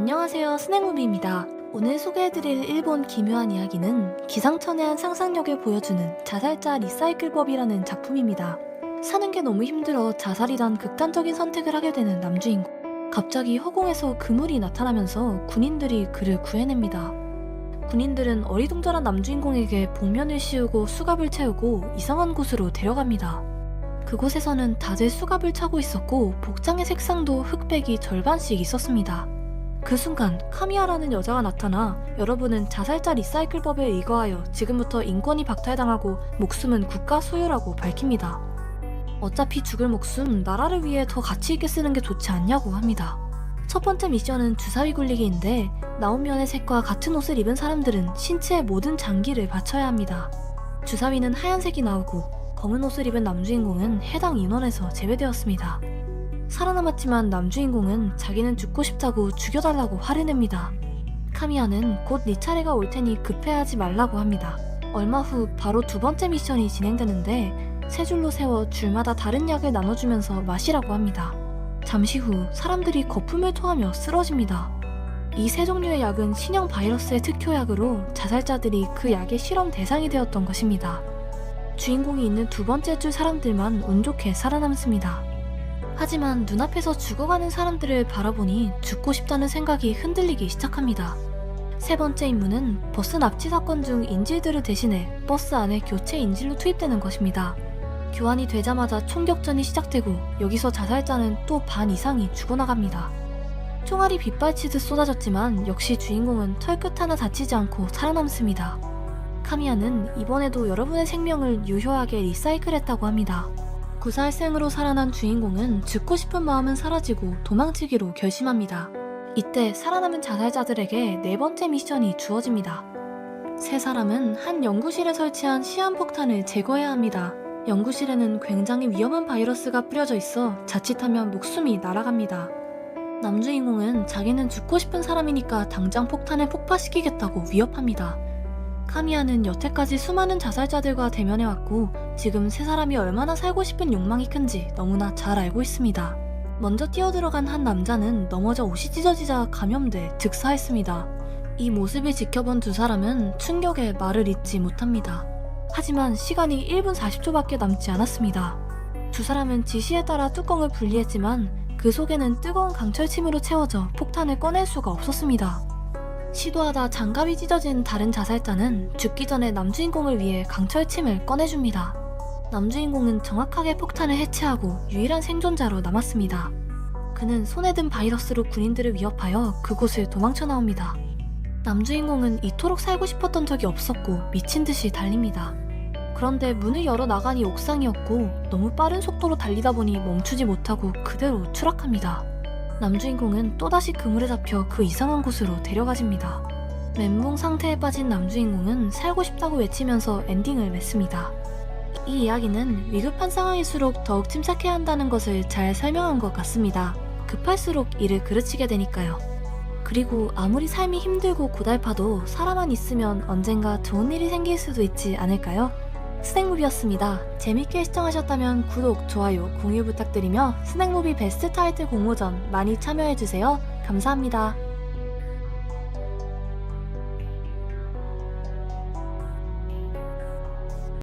안녕하세요, 스낵무비입니다. 오늘 소개해드릴 일본 기묘한 이야기는 기상천외한 상상력을 보여주는 자살자 리사이클법이라는 작품입니다. 사는 게 너무 힘들어 자살이란 극단적인 선택을 하게 되는 남주인공. 갑자기 허공에서 그물이 나타나면서 군인들이 그를 구해냅니다. 군인들은 어리둥절한 남주인공에게 복면을 씌우고 수갑을 채우고 이상한 곳으로 데려갑니다. 그곳에서는 다들 수갑을 차고 있었고 복장의 색상도 흑백이 절반씩 있었습니다. 그 순간 카미야라는 여자가 나타나 여러분은 자살자 리사이클법에 의거하여 지금부터 인권이 박탈당하고 목숨은 국가 소유라고 밝힙니다. 어차피 죽을 목숨 나라를 위해 더 가치 있게 쓰는 게 좋지 않냐고 합니다. 첫 번째 미션은 주사위 굴리기인데 나온면의 색과 같은 옷을 입은 사람들은 신체의 모든 장기를 바쳐야 합니다. 주사위는 하얀색이 나오고 검은 옷을 입은 남주인공은 해당 인원에서 제외되었습니다. 살아남았지만 남주인공은 자기는 죽고 싶다고 죽여달라고 화를 냅니다. 카미야는 곧 네 차례가 올 테니 급해하지 말라고 합니다. 얼마 후 바로 두 번째 미션이 진행되는데 세 줄로 세워 줄마다 다른 약을 나눠주면서 마시라고 합니다. 잠시 후 사람들이 거품을 토하며 쓰러집니다. 이 세 종류의 약은 신형 바이러스의 특효약으로 자살자들이 그 약의 실험 대상이 되었던 것입니다. 주인공이 있는 두 번째 줄 사람들만 운 좋게 살아남습니다. 하지만 눈앞에서 죽어가는 사람들을 바라보니 죽고 싶다는 생각이 흔들리기 시작합니다. 세 번째 임무는 버스 납치 사건 중 인질들을 대신해 버스 안에 교체 인질로 투입되는 것입니다. 교환이 되자마자 총격전이 시작되고 여기서 자살자는 또 반 이상이 죽어나갑니다. 총알이 빗발치듯 쏟아졌지만 역시 주인공은 털끝 하나 다치지 않고 살아남습니다. 카미야는 이번에도 여러분의 생명을 유효하게 리사이클했다고 합니다. 구사일생으로 살아난 주인공은 죽고 싶은 마음은 사라지고 도망치기로 결심합니다. 이때 살아남은 자살자들에게 네 번째 미션이 주어집니다. 세 사람은 한 연구실에 설치한 시한폭탄을 제거해야 합니다. 연구실에는 굉장히 위험한 바이러스가 뿌려져 있어 자칫하면 목숨이 날아갑니다. 남주인공은 자기는 죽고 싶은 사람이니까 당장 폭탄을 폭파시키겠다고 위협합니다. 카미야는 여태까지 수많은 자살자들과 대면해왔고 지금 세 사람이 얼마나 살고 싶은 욕망이 큰지 너무나 잘 알고 있습니다. 먼저 뛰어들어간 한 남자는 넘어져 옷이 찢어지자 감염돼 득사했습니다. 이 모습을 지켜본 두 사람은 충격에 말을 잇지 못합니다. 하지만 시간이 1분 40초밖에 남지 않았습니다. 두 사람은 지시에 따라 뚜껑을 분리했지만 그 속에는 뜨거운 강철침으로 채워져 폭탄을 꺼낼 수가 없었습니다. 시도하다 장갑이 찢어진 다른 자살자는 죽기 전에 남주인공을 위해 강철침을 꺼내줍니다. 남주인공은 정확하게 폭탄을 해체하고 유일한 생존자로 남았습니다. 그는 손에 든 바이러스로 군인들을 위협하여 그곳을 도망쳐 나옵니다. 남주인공은 이토록 살고 싶었던 적이 없었고 미친 듯이 달립니다. 그런데 문을 열어 나가니 옥상이었고 너무 빠른 속도로 달리다 보니 멈추지 못하고 그대로 추락합니다. 남주인공은 또다시 그물에 잡혀 그 이상한 곳으로 데려가집니다. 멘붕 상태에 빠진 남주인공은 살고 싶다고 외치면서 엔딩을 맺습니다. 이 이야기는 위급한 상황일수록 더욱 침착해야 한다는 것을 잘 설명한 것 같습니다. 급할수록 일을 그르치게 되니까요. 그리고 아무리 삶이 힘들고 고달파도 사람만 있으면 언젠가 좋은 일이 생길 수도 있지 않을까요? 스낵무비였습니다. 재밌게 시청하셨다면 구독, 좋아요, 공유 부탁드리며 스낵무비 베스트 타이틀 공모전 많이 참여해주세요. 감사합니다.